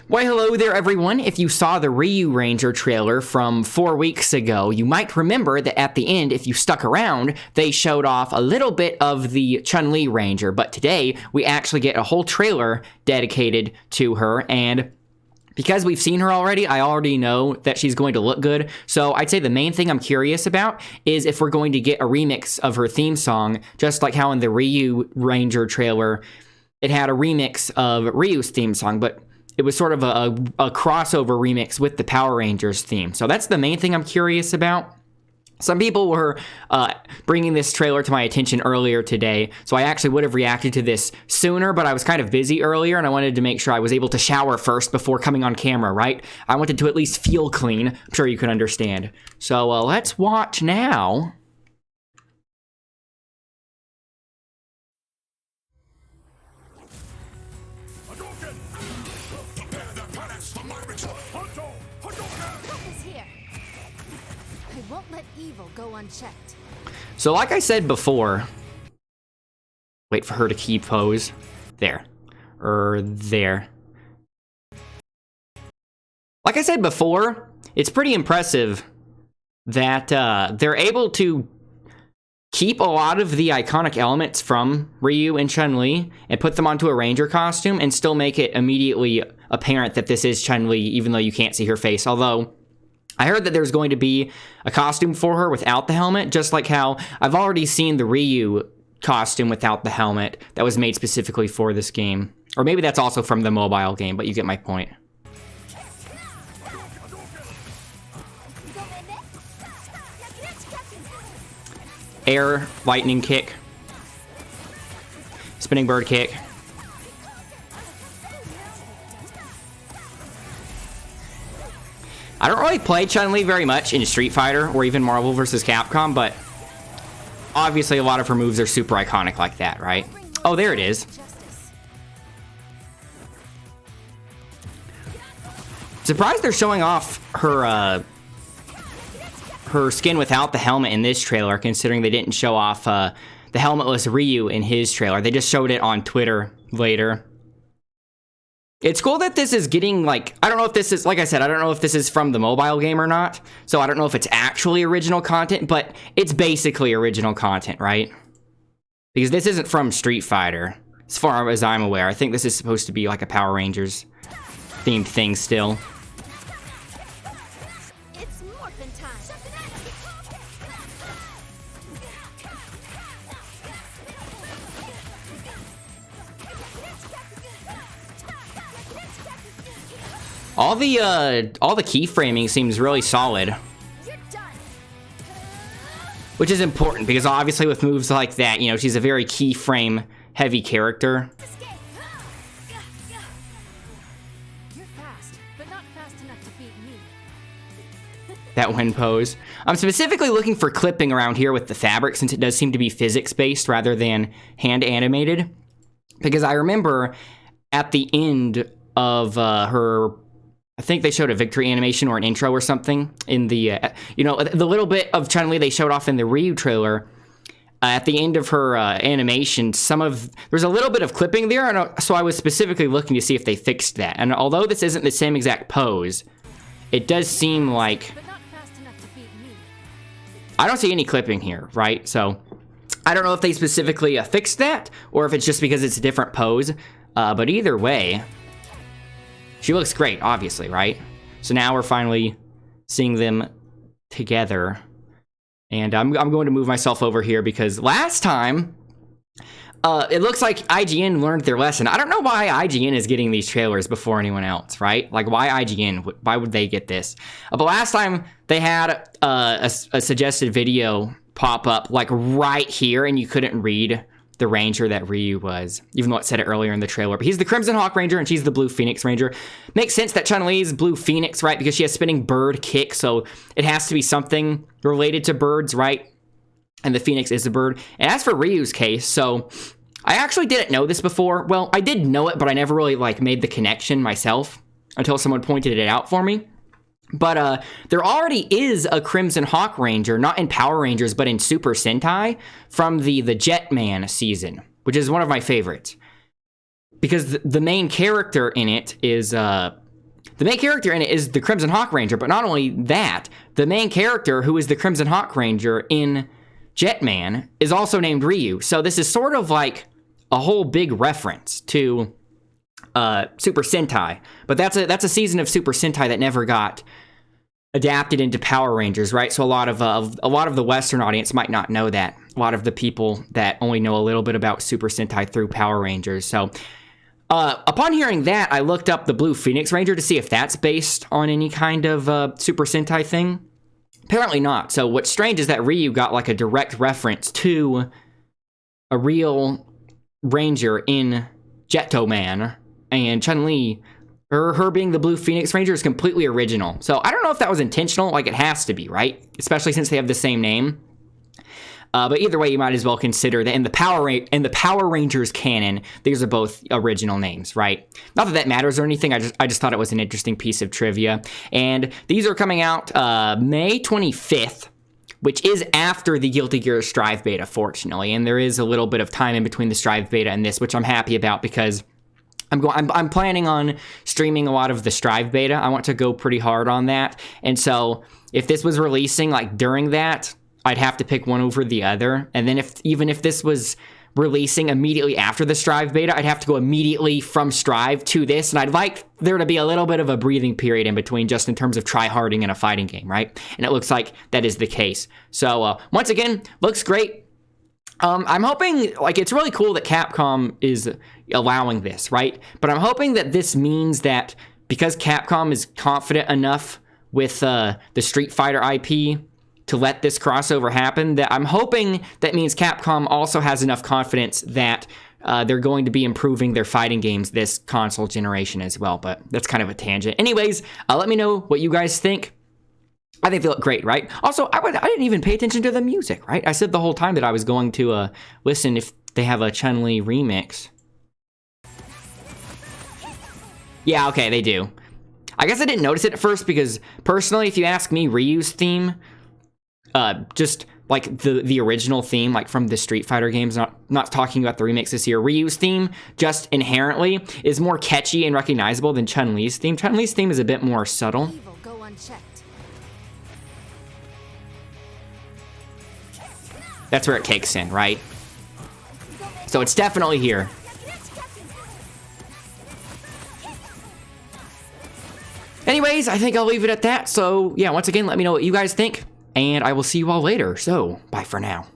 Why, hello there, everyone. If you saw the Ryu Ranger trailer from 4 weeks ago, you might remember that at the end, if you stuck around, they showed off a little bit of the Chun-Li Ranger. But today, we actually get a whole trailer dedicated to her, and because we've seen her already, I already know that she's going to look good. So I'd say the main thing I'm curious about is if we're going to get a remix of her theme song, just like how in the Ryu Ranger trailer, it had a remix of Ryu's theme song, but it was sort of a crossover remix with the Power Rangers theme. So that's the main thing I'm curious about. Some people were bringing this trailer to my attention earlier today, so I actually would have reacted to this sooner, but I was kind of busy earlier, and I wanted to make sure I was able to shower first before coming on camera, right? I wanted to at least feel clean. I'm sure you can understand. So let's watch now. Won't let evil go unchecked. So like I said before, wait for her to keep pose. There. There. Like I said before, it's pretty impressive that they're able to keep a lot of the iconic elements from Ryu and Chun-Li and put them onto a Ranger costume and still make it immediately apparent that this is Chun-Li, even though you can't see her face. Although I heard that there's going to be a costume for her without the helmet, just like how I've already seen the Ryu costume without the helmet that was made specifically for this game. Or maybe that's also from the mobile game, but you get my point. Air lightning kick. Spinning bird kick. I don't really play Chun-Li very much in Street Fighter or even Marvel vs. Capcom, but obviously a lot of her moves are super iconic like that, right? Oh, there it is. Surprised they're showing off her her skin without the helmet in this trailer, considering they didn't show off the helmetless Ryu in his trailer. They just showed it on Twitter later. It's cool that this is getting, like, I don't know if this is, like I said, I don't know if this is from the mobile game or not, so I don't know if it's actually original content, but it's basically original content, right? Because this isn't from Street Fighter, as far as I'm aware. I think this is supposed to be like a Power Rangers themed thing still. It's morphin' time. All the keyframing seems really solid, which is important because obviously with moves like that, you know, she's a very keyframe heavy character. You're fast, but not fast enough to beat me. That wind pose. I'm specifically looking for clipping around here with the fabric, since it does seem to be physics-based rather than hand-animated. Because I remember at the end of her, I think they showed a victory animation or an intro or something in the, you know, the little bit of Chun-Li they showed off in the Ryu trailer. At the end of her animation, there's a little bit of clipping there, and so I was specifically looking to see if they fixed that. And although this isn't the same exact pose, it does seem like I don't see any clipping here, right? So I don't know if they specifically fixed that or if it's just because it's a different pose. But either way, she looks great, obviously, right? So now we're finally seeing them together. And I'm going to move myself over here because last time, it looks like IGN learned their lesson. I don't know why IGN is getting these trailers before anyone else, right? Like, why IGN? Why would they get this? But last time, they had a suggested video pop up, like, right here, and you couldn't read the Ranger that Ryu was, even though it said it earlier in the trailer. But he's the Crimson Hawk Ranger, and she's the Blue Phoenix Ranger. Makes sense that Chun-Li is Blue Phoenix, right? Because she has spinning bird kick, so it has to be something related to birds, right? And the Phoenix is a bird. And as for Ryu's case, so I actually didn't know this before. Well, I did know it, but I never really, like, made the connection myself until someone pointed it out for me. But there already is a Crimson Hawk Ranger, not in Power Rangers, but in Super Sentai, from the Jetman season, which is one of my favorites. Because the main character in it is the main character in it is the Crimson Hawk Ranger, but not only that, the main character who is the Crimson Hawk Ranger in Jetman is also named Ryu. So this is sort of like a whole big reference to Super Sentai. But that's a season of Super Sentai that never got adapted into Power Rangers, right? So a lot of the Western audience might not know that. A lot of the people that only know a little bit about Super Sentai through Power Rangers. So upon hearing that, I looked up the Blue Phoenix Ranger to see if that's based on any kind of Super Sentai thing. Apparently not. So what's strange is that Ryu got like a direct reference to a real Ranger in Jetto Man, and Chun-Li, her being the Blue Phoenix Ranger, is completely original. So I don't know if that was intentional, like it has to be, right? Especially since they have the same name. But either way, you might as well consider that in the Power Rangers canon, these are both original names, right? Not that that matters or anything. I just thought it was an interesting piece of trivia. And these are coming out May 25th, which is after the Guilty Gear Strive beta, fortunately. And there is a little bit of time in between the Strive beta and this, which I'm happy about because I'm planning on streaming a lot of the Strive beta. I want to go pretty hard on that. And so if this was releasing like during that, I'd have to pick one over the other. And then even if this was releasing immediately after the Strive beta, I'd have to go immediately from Strive to this. And I'd like there to be a little bit of a breathing period in between, just in terms of try-harding in a fighting game, right? And it looks like that is the case. So once again, looks great. I'm hoping, like, it's really cool that Capcom is allowing this, right? But I'm hoping that this means that because Capcom is confident enough with the Street Fighter IP to let this crossover happen, that I'm hoping that means Capcom also has enough confidence that they're going to be improving their fighting games this console generation as well. But that's kind of a tangent. Anyways, let me know what you guys think. I think they look great, right? Also, I didn't even pay attention to the music, right? I said the whole time that I was going to listen if they have a Chun-Li remix. Yeah, okay, they do. I guess I didn't notice it at first because, personally, if you ask me, Ryu's theme, just like the original theme, like from the Street Fighter games, not talking about the remixes here, Ryu's theme just inherently is more catchy and recognizable than Chun-Li's theme. Chun-Li's theme is a bit more subtle. Evil go unchecked. That's where it kicks in, right? So it's definitely here. Anyways, I think I'll leave it at that. So yeah, once again, let me know what you guys think, and I will see you all later. So bye for now.